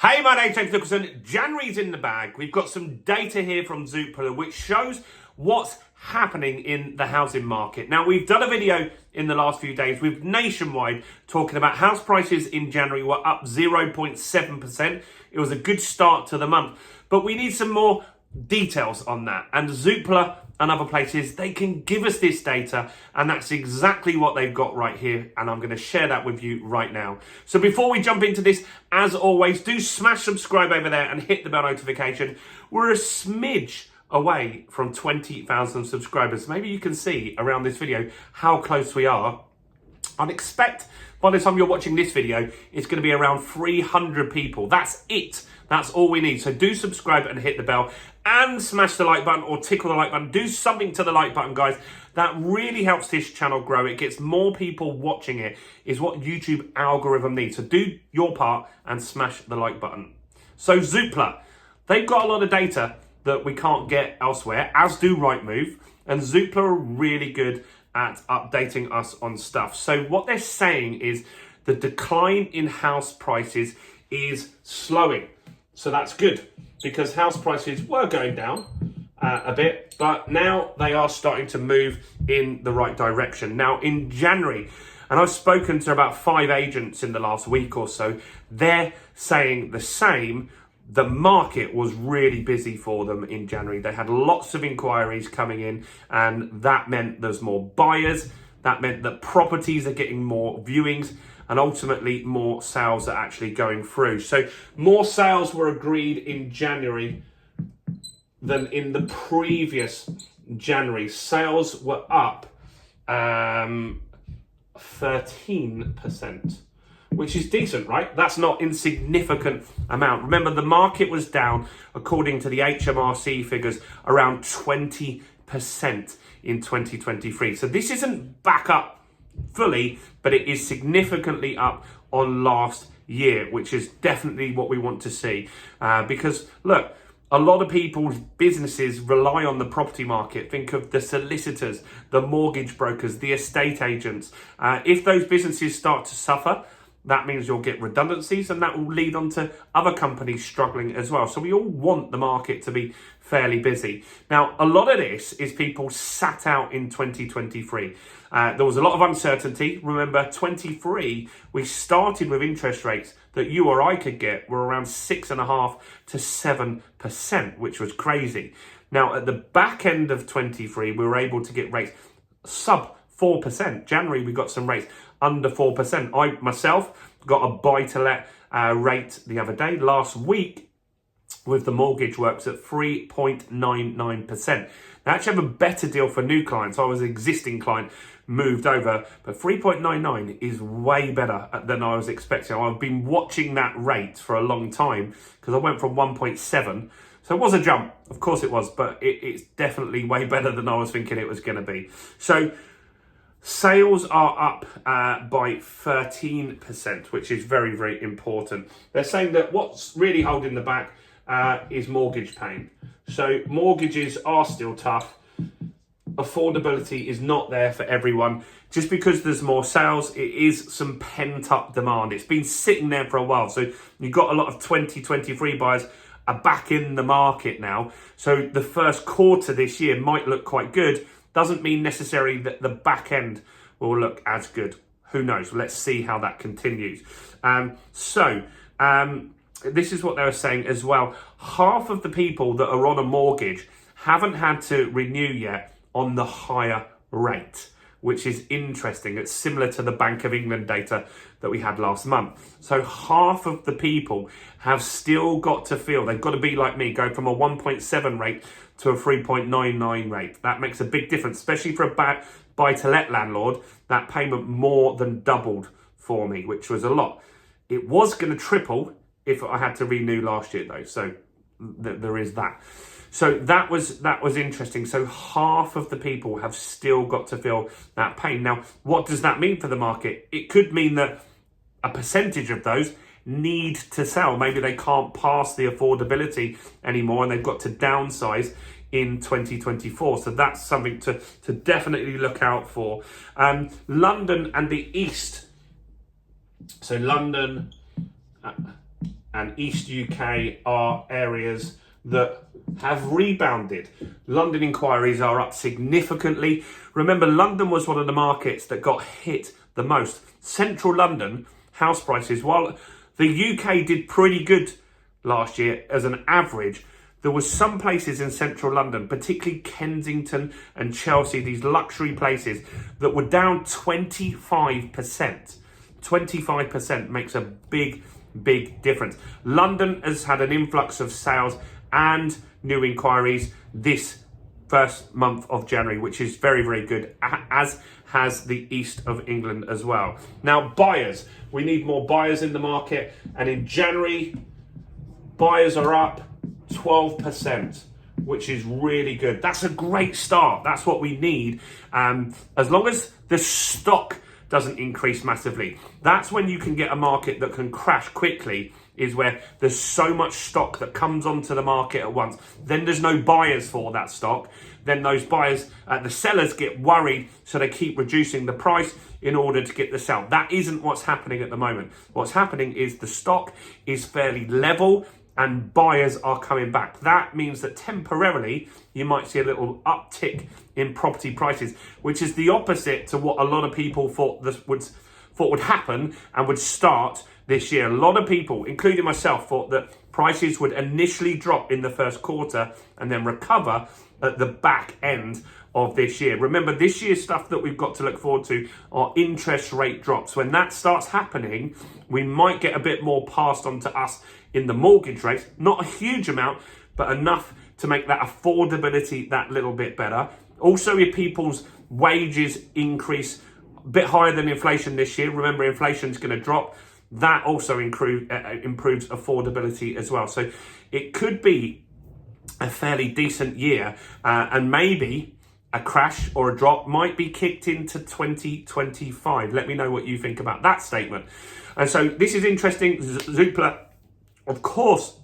Hey, my name's James Nicholson. January's in the bag. We've got some data here from Zoopla which shows what's happening in the housing market. Now, we've done a video in the last few days with Nationwide talking about house prices in January were up 0.7%. It was a good start to the month, but we need some more details on that. And Zoopla and other places, they can give us this data, and that's exactly what they've got right here, and I'm going to share that with you right now. So before we jump into this, as always, do smash subscribe over there and hit the bell notification. We're a smidge away from 20,000 subscribers. Maybe you can see around this video how close we are. I'd expect by the time you're watching this video, it's going to be around 300 people. That's it. That's all we need. So do subscribe and hit the bell and smash the like button or tickle the like button. Do something to the like button, guys. That really helps this channel grow. It gets more people watching it, is what YouTube algorithm needs. So do your part and smash the like button. So Zoopla, they've got a lot of data that we can't get elsewhere, as do Rightmove. And Zoopla are really good at updating us on stuff. So what they're saying is the decline in house prices is slowing. So that's good, because house prices were going down a bit, but now they are starting to move in the right direction. Now in January, and I've spoken to about 5 agents in the last week or so, they're saying the same. The market was really busy for them in January. They had lots of inquiries coming in, and that meant there's more buyers. That meant that properties are getting more viewings, and ultimately more sales are actually going through. So more sales were agreed in January than in the previous January. Sales were up 13%. Which is decent, right? That's not insignificant amount. Remember, the market was down, according to the HMRC figures, around 20% in 2023. So this isn't back up fully, but it is significantly up on last year, which is definitely what we want to see. Because, look, a lot of people's businesses rely on the property market. Think of the solicitors, the mortgage brokers, the estate agents. If those businesses start to suffer, that means you'll get redundancies, and that will lead on to other companies struggling as well. So we all want the market to be fairly busy. Now, a lot of this is people sat out in 2023. There was a lot of uncertainty. Remember, 23, we started with interest rates that you or I could get were around 6.5% to 7%, which was crazy. Now, at the back end of 23, we were able to get rates sub 4%. January, we got some rates under 4%. I myself got a buy-to-let rate the other day. Last week, with the mortgage works at 3.99%. Now, I actually have a better deal for new clients. I was an existing client, moved over, but 3.99 is way better than I was expecting. I've been watching that rate for a long time because I went from 1.7. So it was a jump, of course it was, but it's definitely way better than I was thinking it was going to be. So sales are up by 13%, which is very, very important. They're saying that what's really holding the back is mortgage pain. So mortgages are still tough. Affordability is not there for everyone. Just because there's more sales, it is some pent-up demand. It's been sitting there for a while. So you've got a lot of 2023 buyers are back in the market now. So the first quarter this year might look quite good. Doesn't mean necessarily that the back end will look as good. Who knows? Let's see how that continues. This is what they were saying as well. Half of the people that are on a mortgage haven't had to renew yet on the higher rate, which is interesting. It's similar to the Bank of England data that we had last month. So half of the people have still got to feel, they've got to be like me, go from a 1.7 rate to a 3.99 rate. That makes a big difference, especially for a buy-to-let landlord. That payment more than doubled for me, which was a lot. It was going to triple if I had to renew last year, though. So there is that. So that was interesting. So half of the people have still got to feel that pain. Now, what does that mean for the market? It could mean that a percentage of those need to sell. Maybe they can't pass the affordability anymore and they've got to downsize in 2024. So that's something to definitely look out for. London and the East. So London and East UK are areas that have rebounded. London inquiries are up significantly. Remember, London was one of the markets that got hit the most. Central London house prices, while the UK did pretty good last year as an average, there was some places in central London, particularly Kensington and Chelsea, these luxury places, that were down 25%. 25% makes a big difference. London has had an influx of sales and new inquiries this first month of January, which is very good, as has the east of England as well. Now, buyers, we need more buyers in the market, and in January, buyers are up 12%, which is really good. That's a great start. That's what we need. As long as the stock doesn't increase massively, that's when you can get a market that can crash quickly, is where there's so much stock that comes onto the market at once. Then there's no buyers for that stock. Then those buyers, the sellers get worried, so they keep reducing the price in order to get the sale. That isn't what's happening at the moment. What's happening is the stock is fairly level and buyers are coming back. That means that temporarily you might see a little uptick in property prices, which is the opposite to what a lot of people thought would happen and would start this year. A lot of people, including myself, thought that prices would initially drop in the first quarter and then recover at the back end of this year. Remember, this year's stuff that we've got to look forward to are interest rate drops. When that starts happening, we might get a bit more passed on to us in the mortgage rates. Not a huge amount, but enough to make that affordability that little bit better. Also, if people's wages increase a bit higher than inflation this year, remember, inflation's going to drop. That also improves affordability as well. So it could be a fairly decent year, and maybe a crash or a drop might be kicked into 2025. Let me know what you think about that statement. And so this is interesting. Zoopla, of course,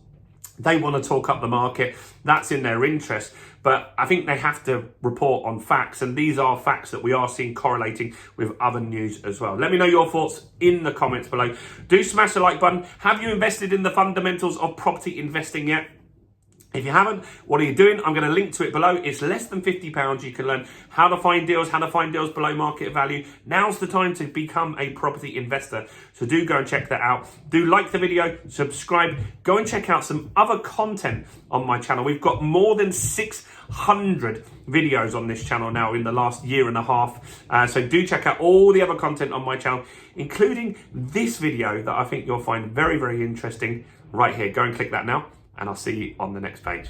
they want to talk up the market. That's in their interest. But I think they have to report on facts. And these are facts that we are seeing correlating with other news as well. Let me know your thoughts in the comments below. Do smash the like button. Have you invested in the fundamentals of property investing yet? If you haven't, what are you doing? I'm going to link to it below. It's less than £50. You can learn how to find deals below market value. Now's the time to become a property investor. So do go and check that out. Do like the video, subscribe, go and check out some other content on my channel. We've got more than 600 videos on this channel now in the last year and a half. So do check out all the other content on my channel, including this video that I think you'll find very interesting right here. Go and click that now, and I'll see you on the next page.